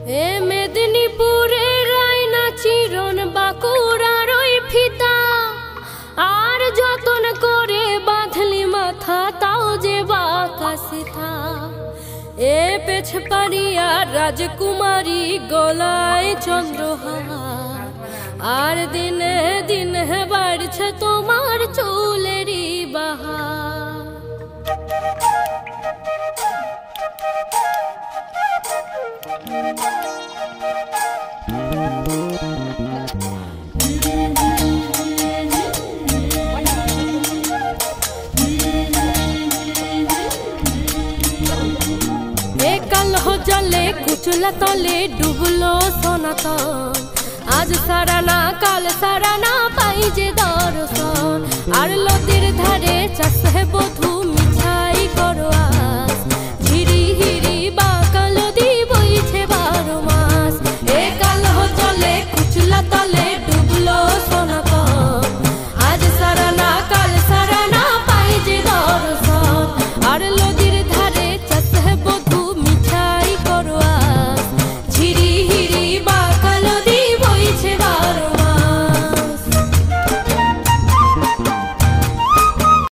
এ মেদিনীপুরের রায়না চিরন বাঁকুড়ার ওই ফিতা আর যতন করে বাঁধলি মাথা তাও যে বাঁকা সিথা। এ পেছপাড়িয়ার রাজকুমারী গলায় চন্দ্রহার আর দিনে দিনে বাড়ছে তোমার চুলেরই বাহার। জলে কুচলা তলে ডুবলো সনাতন, আজ সারানা কাল সারানা পাই যে দর্শন। আর নদীর ধারে চাষে বধূ মিঠাই করোয়া